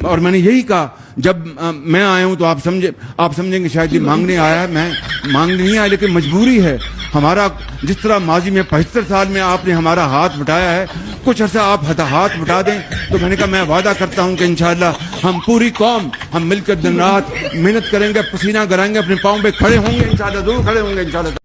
और मैंने यही कहा जब मैं आया हूं तो आप समझेंगे शायद ये मांगने आया, मैं मांगने नहीं आया, लेकिन मजबूरी है हमारा। जिस तरह माजी में 75 साल में आपने हमारा हाथ बटाया है, कुछ अर्सा आप हाथ बटा दें। तो मैंने कहा मैं वादा करता हूं कि इंशाअल्लाह हम पूरी कौम हम मिलकर दिन रात मेहनत करेंगे, पसीना गराएंगे, अपने पाँव पे खड़े होंगे इंशाअल्लाह, जरूर खड़े होंगे इंशाअल्लाह।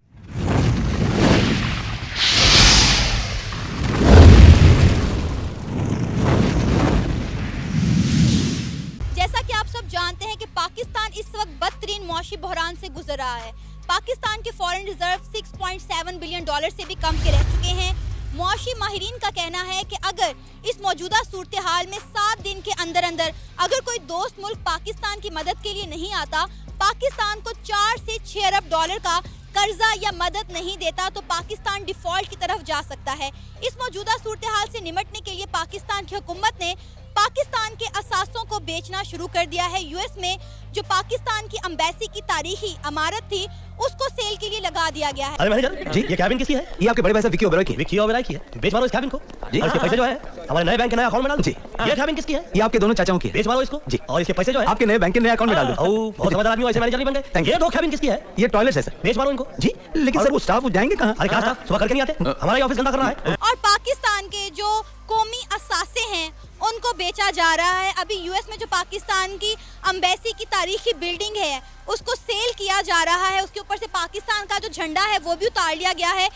जैसा कि आप सब जानते हैं कि पाकिस्तान इस वक्त बदतरीन मौशी बहरान से गुजर रहा है। पाकिस्तान के फॉरेन रिजर्व 6.7 बिलियन डॉलर से भी कम के रह चुके हैं। मौशी माहिरीन का कहना है कि अगर इस मौजूदा सूरत हाल में 7 दिन के अंदर अंदर अगर कोई दोस्त मुल्क पाकिस्तान की मदद के लिए नहीं आता, पाकिस्तान को 4 से 6 अरब डॉलर का कर्जा या मदद नहीं देता, तो पाकिस्तान डिफॉल्ट की तरफ जा सकता है। इस मौजूदा सूरत हाल से निपटने के लिए पाकिस्तान की हुकूमत ने पाकिस्तान के असासों को बेचना शुरू कर दिया है। यूएस में जो पाकिस्तान की एम्बेसी की तारीखी इमारत थी उसको सेल के लिए लगा दिया गया है। अरे मैनेजर जी, ये कैबिन किसकी है? ये आपके बड़े भाई साहब विकी ओबेरॉय की। विकी ओबेरॉय की है? बेच मारो इस कैबिन को जी। और इसके पैसे जो है हमारे नए बैंक के नए अकाउंट में डाल दो जी। ये कैबिन किसकी है? ये आपके दोनों चाचाओं की है। बेच मारो इसको जी। और इसके पैसे जो है आपके नए बैंक के नए अकाउंट में डाल दो। ओह, बहुत समझदार आदमी हो, ऐसे मैनेजर नहीं बन गए। ये दो कैबिन किसकी है? ये टॉयलेट है सर। बेच मारो इनको जी। लेकिन सर वो स्टाफ वो जाएंगे कहां? अरे क्या स्टाफ सुबह करके नहीं आते? हमारा ऑफिस गंदा कर रहा है। और पाकिस्तान के जो कौमी असासे हैं उनको बेचा जा रहा है। अभी यूएस में जो पाकिस्तान की एम्बेसी की तारीखी बिल्डिंग है उसको सेल किया जा रहा है। उसके ऊपर से पाकिस्तान का जो झंडा है वो भी उतार लिया गया है।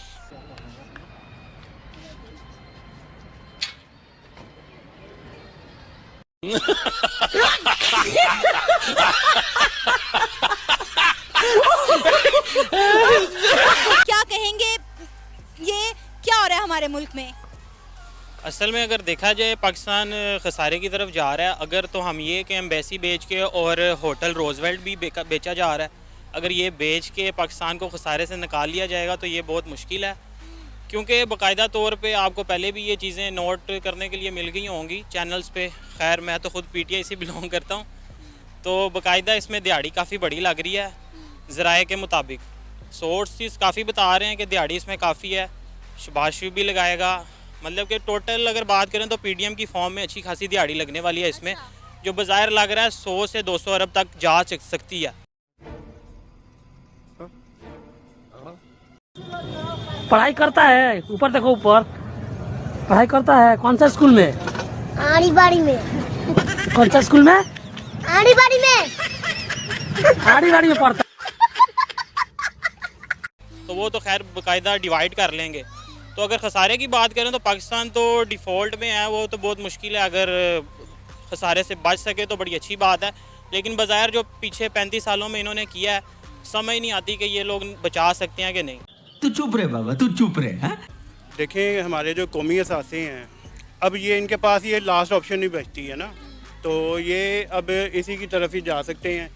क्या कहेंगे, ये क्या हो रहा है हमारे मुल्क में? असल में अगर देखा जाए पाकिस्तान खसारे की तरफ जा रहा है। अगर तो हम ये कि एम्बेसी बेच के और होटल रोजवेल्ट भी बेचा जा रहा है, अगर ये बेच के पाकिस्तान को खसारे से निकाल लिया जाएगा तो ये बहुत मुश्किल है, क्योंकि बाकायदा तौर पे आपको पहले भी ये चीज़ें नोट करने के लिए मिल गई होंगी चैनल्स पे। खैर मैं तो ख़ुद पीटीआई से बिलोंग करता हूँ, तो बाकायदा इसमें दिहाड़ी काफ़ी बड़ी लग रही है। ज़राए के मुताबिक सोर्सेस काफ़ी बता रहे हैं कि दिहाड़ी इसमें काफ़ी है। शबाज शरीफ भी लगाएगा, मतलब कि टोटल अगर बात करें तो पीडीएम की फॉर्म में अच्छी खासी दिहाड़ी लगने वाली है इसमें, जो बाज़ाहिर लग रहा है 100 से 200 अरब तक जा सकती है। पढ़ाई करता है, ऊपर देखो, ऊपर पढ़ाई करता है। कौन सा स्कूल में? आड़ी बाड़ी में। कौन सा स्कूल में? आड़ी बाड़ी में। आड़ी बाड़ी में पढ़ता। तो वो तो खैर बाकायदा डिवाइड कर लेंगे। तो अगर खसारे की बात करें तो पाकिस्तान तो डिफ़ॉल्ट में है, वो तो बहुत मुश्किल है। अगर खसारे से बच सके तो बड़ी अच्छी बात है, लेकिन बाज़ाहिर जो पीछे 35 सालों में इन्होंने किया है, समझ नहीं आती कि ये लोग बचा सकते हैं कि नहीं। तू चुप रहे बाबा, तू चुप रहे। देखें हमारे जो कौमी असासे हैं, अब ये इनके पास ये लास्ट ऑप्शन नहीं बचती है ना, तो ये अब इसी की तरफ ही जा सकते हैं,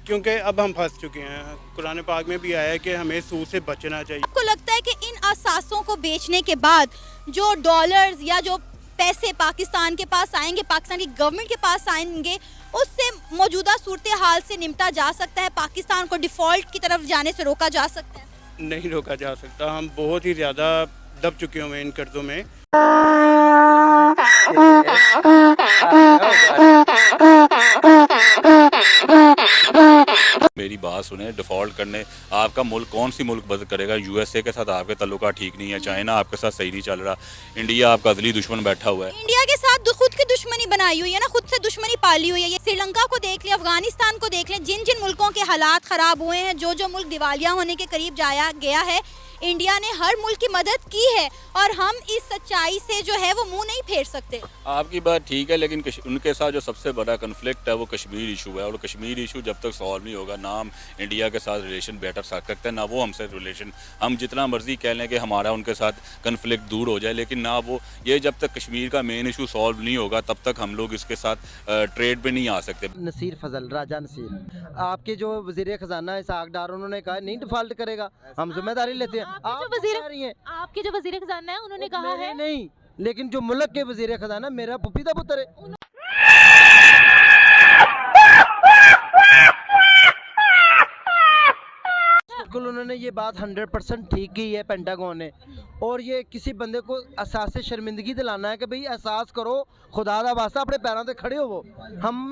क्योंकि अब हम फंस चुके हैं। कुरान पाक में भी आया है कि हमें सूद से बचना चाहिए। आपको लगता है कि इन असासों को बेचने के बाद जो डॉलर्स या जो पैसे पाकिस्तान के पास आएंगे, पाकिस्तान की गवर्नमेंट के पास आएंगे, उससे मौजूदा सूरत हाल से निपटा जा सकता है? पाकिस्तान को डिफ़ॉल्ट की तरफ जाने से रोका जा सकता है? नहीं रोका जा सकता। हम बहुत ही ज़्यादा दब चुके हुए हैं इन कर्जों में। मेरी बात सुने, डिफ़ॉल्ट करने आपका मुल्क कौन सी मुल्क मदद करेगा? यूएसए के साथ आपके ताल्लुकात ठीक नहीं है, चाइना आपके साथ सही नहीं चल रहा, इंडिया आपका अज़ली दुश्मन बैठा हुआ है। इंडिया के साथ खुद की दुश्मनी बनाई हुई है ना, खुद से दुश्मनी पाली हुई है। ये श्रीलंका को देख लें, अफगानिस्तान को देख लें, जिन जिन मुल्कों के हालात ख़राब हुए हैं, जो जो मुल्क दिवालिया होने के करीब जाया गया है, इंडिया ने हर मुल्क की मदद की है और हम इस सच्चाई से जो है वो मुंह नहीं फेर सकते। आपकी बात ठीक है, लेकिन उनके साथ जो सबसे बड़ा कन्फ्लिक्ट है वो कश्मीर इशू है, और कश्मीर इशू जब तक सॉल्व नहीं होगा ना हम इंडिया के साथ रिलेशन बेटर सकते हैं, ना वो हमसे रिलेशन, हम जितना मर्जी कह लें कि हमारा उनके साथ कन्फ्लिक्ट दूर हो जाए, लेकिन ना वो ये जब तक कश्मीर का मेन इशू सॉल्व नहीं होगा तब तक हम लोग इसके साथ ट्रेड पे नहीं आ सकते। नसीर फजल, राजा नसीर, आपके जो वजीर खजाना इसाक डार, उन्होंने कहा नहीं डिफॉल्ट करेगा, हम जिम्मेदारी लेते हैं। आपके जो वजीर खजाना है उन्होंने कहा है नहीं, लेकिन जो मुल्क के वजीर खजाना मेरा पुपीदा पुत्र है। बिल्कुल उन्होंने ये बात 100% ठीक की है पेंटागन ने, और ये किसी बंदे को एहसास से शर्मिंदगी दिलाना है कि भाई एहसास करो, खुदा दा वास्ता अपने पैरों पे खड़े हो। वो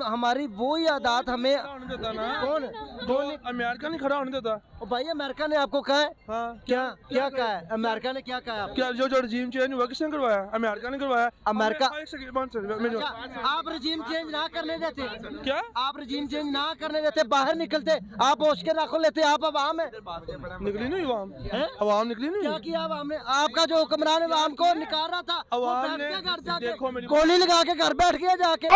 हमारी वो ही आदत हमें कौन तो अमेरिका नहीं खड़ा होने देता। ओ भाई अमेरिका ने आपको कहा है? हाँ। क्या क्या कहा है अमेरिका ने? क्या कहा है आपको? क्या जो रजीम चेंज हुआ किसने करवाया? अमेरिका ने करवाया। अमेरिका अच्छा, आप रजीम चेंज ना करने देते? क्या आप रजीम चेंज ना करने देते? बाहर निकलते, आप होश के नाखून लेते, आप अवाम है। निकली नहीं अवाम निकली नहीं। क्या किया अवाम ने? आपका जो हुक्मरान अवाम को निकाल रहा था, अवाम ने घर जाके देखो मेरी गोली लगा के घर बैठ गया जाके।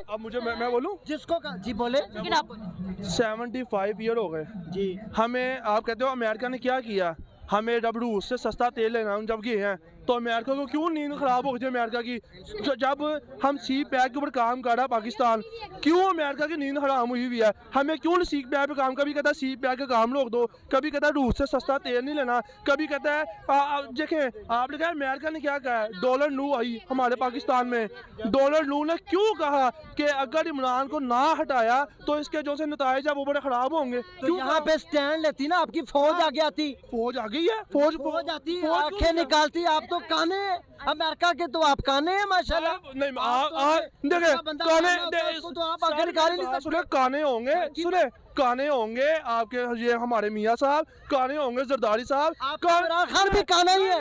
अब मुझे मैं बोलूं जिसको जी बोले। 75 ईयर हो गए जी। हमें आप कहते हो अमेरिका ने क्या किया? हमें जब रूस से सस्ता तेल लेना हम जब गए हैं तो अमेरिका को क्यों नींद खराब हो गई अमेरिका की? जब हम सी पैक के ऊपर काम कर रहा है पाकिस्तान, क्यों अमेरिका की नींद हराम हुई हुई है? हमें क्यों सी पैक पे काम? कभी कहता है सी पैक का काम रोक दो, कभी कहता है रूस से सस्ता तेल नहीं लेना, कभी कहता है देखें आपने कहा अमेरिका ने क्या कहा है? डॉलर नू आई हमारे पाकिस्तान में। डॉलर नू ने क्यों कहा कि अगर इमरान को ना हटाया तो इसके जो से नताइज है वो बड़े खराब होंगे? तो यहाँ पे स्टैंड लेती ना आपकी फौज आगे आती। फौज आ गई है, फौज आती, आंखें निकालती। आप तो काने हैं अमेरिका के, तो आप काने हैं माशाल्लाह। नहीं तो आप आगे निकाल नहीं सकते। सुने काने होंगे, सुने काने होंगे आपके, ये हमारे मियाँ साहब काने होंगे, जरदारी साहब खान भी काना ही है।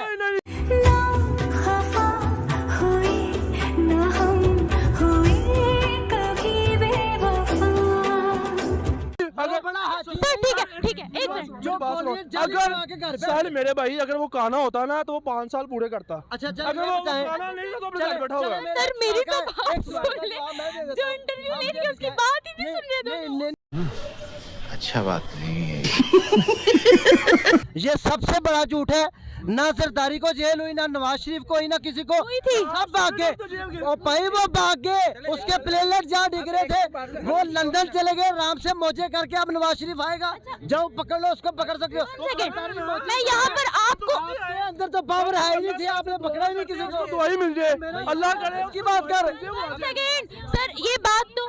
ठीक है एक मिनट। अगर साल मेरे भाई अगर वो काना होता ना तो वो 5 साल पूरे करता। अच्छा अगर वो काना नहीं तो अपने घर बैठा होगा। सर मेरी तो बात सुन ले, जो इंटरव्यू ले रही है उसकी बात ही नहीं सुन रहे तुम। अच्छा बात नहीं है। ये सबसे बड़ा झूठ है। ना जरदारी को जेल हुई, ना नवाज शरीफ को हुई, ना किसी को। सब भाग गए और भाई वो भाग गए, उसके प्लेनेट जहाँ डिग रहे थे वो लंदन चले गए आराम से मौजे करके। अब नवाज शरीफ आएगा, जाओ पकड़ लो उसको, पकड़ सकते हो। मैं यहाँ पर आपको अंदर तो पावर है ही नहीं थी, आपने पकड़ा ही नहीं किसी को। तो वही मिल जाए, अल्लाह करे की बात कर। सर ये बात तो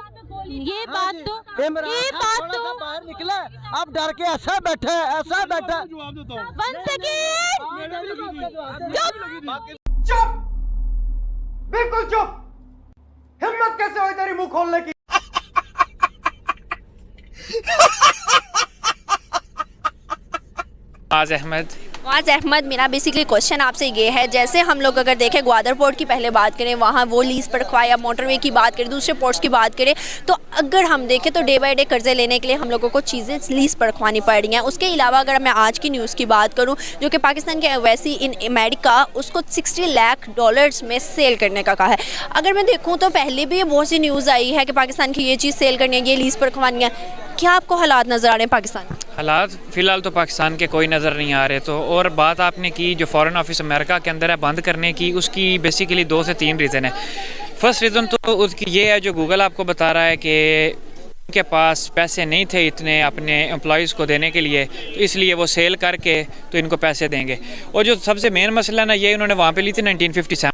बाहर निकला, अब डर के ऐसा बैठा है, ऐसा बैठा। चुप, बिल्कुल चुप। हिम्मत कैसे हुई तेरी मुंह खोलने की? मुआज़ अहमद, मेरा बेसिकली क्वेश्चन आपसे ये है, जैसे हम लोग अगर देखें ग्वादर पोर्ट की पहले बात करें, वहाँ वो लीज़ पर रखवाया, मोटरवे की बात करें, दूसरे पोर्ट्स की बात करें, तो अगर हम देखें तो डे बाय डे कर्जे लेने के लिए हम लोगों को चीज़ें लीज़ पर रखवानी पड़ रही हैं। उसके अलावा अगर मैं आज की न्यूज़ की बात करूँ, जो कि पाकिस्तान के एम्बेसी इन अमेरिका उसको $60 लाख में सेल करने का कहा है। अगर मैं देखूँ तो पहले भी बहुत सी न्यूज़ आई है कि पाकिस्तान की ये चीज़ सेल करनी है, ये लीज़ पर रखवानी है। क्या आपको हालात नज़र आ रहे हैं पाकिस्तान? हालात फ़िलहाल तो पाकिस्तान के कोई नज़र नहीं आ रहे। तो और बात आपने की जो फ़ॉरेन ऑफिस अमेरिका के अंदर है बंद करने की, उसकी बेसिकली 2 से 3 रीज़न है। फर्स्ट रीज़न तो उसकी ये है जो गूगल आपको बता रहा है कि उनके पास पैसे नहीं थे इतने अपने एम्प्लॉयज़ को देने के लिए, तो इसलिए वो सेल करके तो इनको पैसे देंगे। और जो सबसे मेन मसला ना ये उन्होंने वहाँ पे ली थी 1957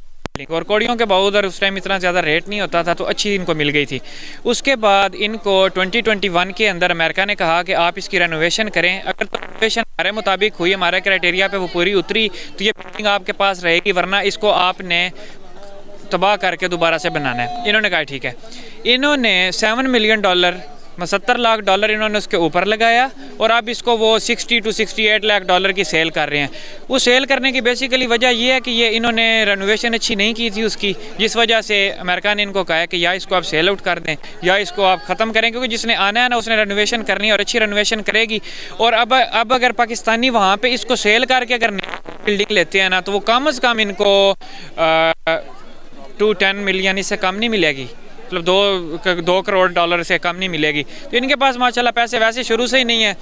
और कौड़ियों के बावजूद उस टाइम इतना ज़्यादा रेट नहीं होता था, तो अच्छी इनको मिल गई थी। उसके बाद इनको 2021 के अंदर अमेरिका ने कहा कि आप इसकी रेनोवेशन करें। अगर तो रेनोवेशन हमारे मुताबिक हुई, हमारे क्राइटेरिया पे वो पूरी उतरी, तो ये बिल्डिंग आपके पास रहेगी, वरना इसको आपने तबाह करके दोबारा से बनाना है। इन्होंने कहा ठीक है। इन्होंने $7 मिलियन $70 लाख इन्होंने उसके ऊपर लगाया और अब इसको वो $60 to $68 लाख की सेल कर रहे हैं। वो सेल करने की बेसिकली वजह ये है कि ये इन्होंने रेनोवेशन अच्छी नहीं की थी उसकी, जिस वजह से अमेरिका ने इनको कहा है कि या इसको आप सेल आउट कर दें या इसको आप ख़त्म करें, क्योंकि जिसने आना है ना उसने रेनोवेशन करनी है और अच्छी रेनोवेशन करेगी। और अब अगर पाकिस्तानी वहाँ पर इसको सेल करके अगर बिल्डिंग लेते हैं ना, तो वो कम अज़ कम इनको 2-10 मिलियन इससे कम नहीं मिलेगी, मतलब $2 करोड़ से कम नहीं मिलेगी। तो इनके पास माशाल्लाह पैसे वैसे शुरू से ही नहीं है,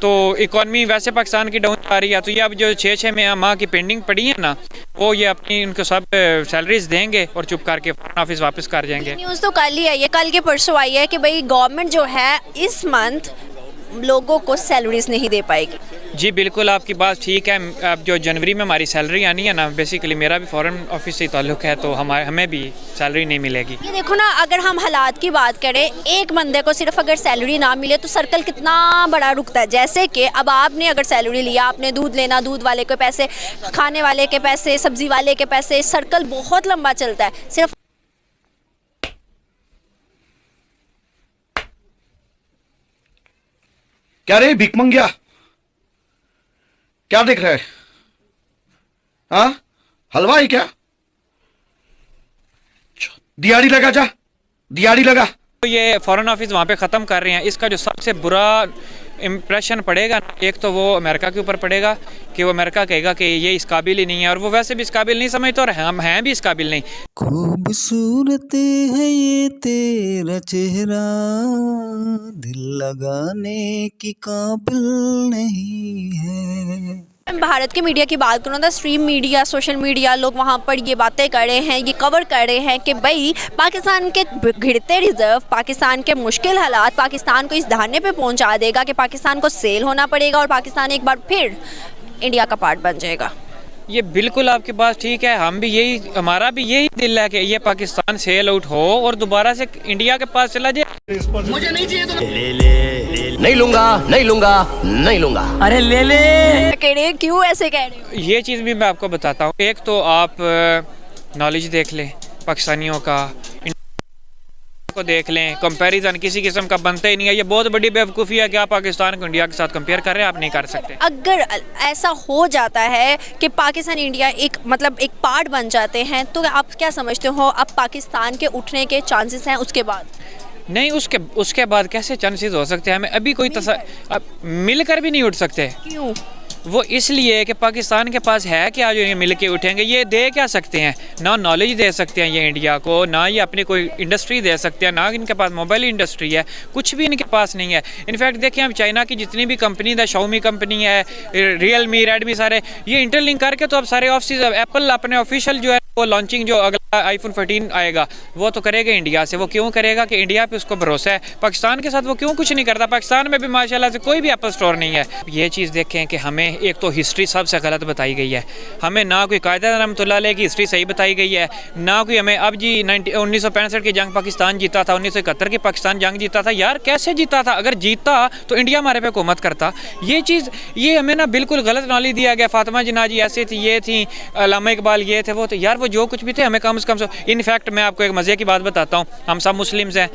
तो इकॉनमी वैसे पाकिस्तान की डाउन आ रही है। तो ये अब जो 6-6 माह की पेंडिंग पड़ी है ना, वो ये अपनी उनको सब सैलरीज देंगे और चुप करके ऑफिस वापस कर जाएंगे। न्यूज़ तो कल ही आई है, कल के परसों आई है कि भाई गवर्नमेंट जो है इस मंथ लोगों को सैलरीज नहीं दे पाएगी। जी बिल्कुल आपकी बात ठीक है। अब जो जनवरी में हमारी सैलरी आनी है ना, बेसिकली मेरा भी फॉरेन ऑफिस से ताल्लुक़ है, तो हमें भी सैलरी नहीं मिलेगी। ये देखो ना, अगर हम हालात की बात करें, एक बंदे को सिर्फ अगर सैलरी ना मिले तो सर्कल कितना बड़ा रुकता है। जैसे कि अब आपने अगर सैलरी लिया, आपने दूध लेना, दूध वाले के पैसे, खाने वाले के पैसे, सब्जी वाले के पैसे, सर्कल बहुत लंबा चलता है। सिर्फ क्या रे भिख मंगिया, क्या देख रहा है? हाँ, हलवाई क्या? दिहाड़ी लगा, जा दिहाड़ी लगा। तो ये फॉरेन ऑफिस वहाँ पे ख़त्म कर रहे हैं। इसका जो सबसे बुरा इम्प्रेशन पड़ेगा, एक तो वो अमेरिका के ऊपर पड़ेगा कि वो अमेरिका कहेगा कि ये इस काबिल ही नहीं है, और वो वैसे भी इस काबिल नहीं समझते और हम हैं भी इस काबिल नहीं। खूबसूरत है ये तेरा चेहरा, दिल लगाने की काबिल नहीं है। भारत के मीडिया की बात करूँ तो स्ट्रीम मीडिया, सोशल मीडिया, लोग वहाँ पर ये बातें कर रहे हैं, ये कवर कर रहे हैं कि भाई पाकिस्तान के गिरते रिजर्व, पाकिस्तान के मुश्किल हालात पाकिस्तान को इस धारणे पे पहुँचा देगा कि पाकिस्तान को सेल होना पड़ेगा और पाकिस्तान एक बार फिर इंडिया का पार्ट बन जाएगा। ये बिल्कुल आपकी बात ठीक है। हम भी यही, हमारा भी यही दिल है कि ये पाकिस्तान सेल आउट हो और दोबारा से इंडिया के पास चला जाए। मुझे नहीं चाहिए तो ले। नहीं लूंगा, नहीं लूंगा, नहीं लूंगा। अरे ले ले। कह रहे क्यों ऐसे कह रहे हो? ये चीज़ भी मैं आपको बताता हूँ। एक तो आप नॉलेज देख लें पाकिस्तानियों का, को देख लें, कंपैरिजन किसी किस्म का बनता ही नहीं है। ये बहुत बड़ी बेवकूफ़ी है कि आप पाकिस्तान को इंडिया के साथ कंपेयर कर रहे हैं, आप नहीं कर सकते। अगर ऐसा हो जाता है कि पाकिस्तान इंडिया एक मतलब एक पार्ट बन जाते हैं, तो आप क्या समझते हो अब पाकिस्तान के उठने के चांसेस हैं उसके बाद? नहीं, उसके बाद कैसे चांसेस हो सकते हैं? हमें अभी कोई मिलकर भी नहीं उठ सकते। क्यों? वो इसलिए कि पाकिस्तान के पास है क्या जो ये मिल के उठेंगे? ये दे क्या सकते हैं? ना नॉलेज दे सकते हैं ये इंडिया को, ना ये अपनी कोई इंडस्ट्री दे सकते हैं, ना इनके पास मोबाइल इंडस्ट्री है, कुछ भी इनके पास नहीं है। इनफैक्ट देखिए, हम चाइना की जितनी भी कंपनी है, शाओमी कंपनी है, रियलमी, रेडमी, सारे ये इंटरलिंक करके तो अब सारे ऑफिस, एप्पल अपने ऑफिशियल जो है वो लॉन्चिंग जो अगला आईफोन 14 आएगा वो तो करेगा इंडिया से। वो क्यों करेगा? कि इंडिया पे उसको भरोसा है। पाकिस्तान के साथ वो क्यों कुछ नहीं करता? पाकिस्तान में भी माशाल्लाह से कोई भी एप्पल स्टोर नहीं है। ये चीज़ देखें कि हमें एक तो हिस्ट्री सबसे गलत बताई गई है। हमें ना कोई कायदा रहमतुल्लाह अलैह की हिस्ट्री सही बताई गई है, ना कोई हमें अब जी 1965 की जंग पाकिस्तान जीता था, 1971 की पाकिस्तान जंग जीता था। यार कैसे जीता था? अगर जीता तो इंडिया हमारे पे हुकूमत करता। ये चीज़ ये हमें ना बिल्कुल गलत नॉलेज दिया गया। फातिमा जिन्ना जी ऐसे थी, ये थी, अल्लामा इकबाल ये थे, वो थे। यार वो जो कुछ भी थे हमें कम से कम। इनफैक्ट मैं आपको एक मज़े की बात बताता हूँ, हम सब मुस्लिम्स हैं,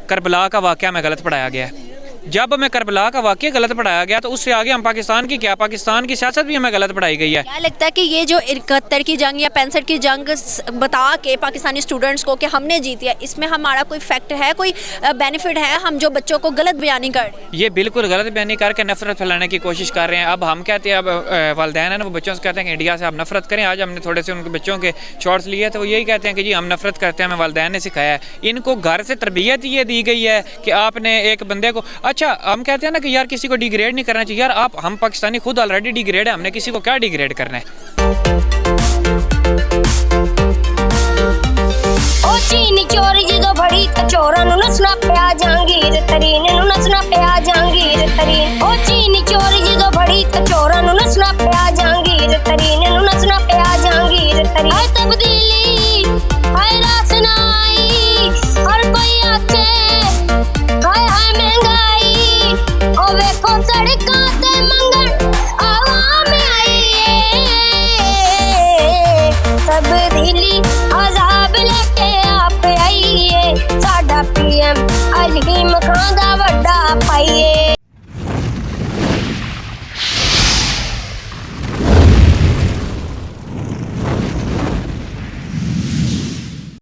करबला का वाक़या हमें गलत पढ़ाया गया है। जब हमें करबला का वाक़या गलत पढ़ाया गया तो उससे आगे हम पाकिस्तान की क्या, पाकिस्तान की सियासत भी हमें गलत पढ़ाई गई है। क्या लगता है कि ये जो 71 की जंग या 65 की जंग बता के पाकिस्तानी स्टूडेंट्स को कि हमने जीती है, इसमें हमारा कोई फैक्ट है, कोई बेनिफिट है? हम जो बच्चों को गलत बयानी कर रहे हैं, ये बिल्कुल गलत बयानी करके नफरत फैलाने की कोशिश कर रहे हैं। अब हम कहते हैं, अब वालिदैन है ना, वो बच्चों से कहते हैं कि इंडिया से आप नफरत करें। आज हमने थोड़े से उनके बच्चों के शॉर्ट्स लिए, तो वो यही कहते हैं कि जी हम नफरत करते हैं, हमें वालिदैन ने सिखाया है। इनको घर से तरबियत ये दी गई है कि आपने एक बंदे को, अच्छा हम कहते हैं ना कि यार किसी को डिग्रेड नहीं करना चाहिए। यार हम पाकिस्तानी खुद ऑलरेडी डिग्रेड है, हमने किसी को क्या डिग्रेड करना है? ओ चीनी चोरी जो बड़ी चोरा नु नसना पिया जहांगीर तरीन नु नसना पिया जहांगीर तरीन। ओ चीनी चोरी जो बड़ी चोरा नु नसना पिया जहांगीर तरीन नु नसना पिया जहांगीर तरीन। हाय तब्दीली, हाय रासनाई, हर कोई आके हाय हाय महंगाई। ओ वेखो सड़कां ते मंगण आवाम आई है, तब्दीली अज़ाब लेके आप आइए, साडा पीएम अलीम खां दा वड्डा पाइए।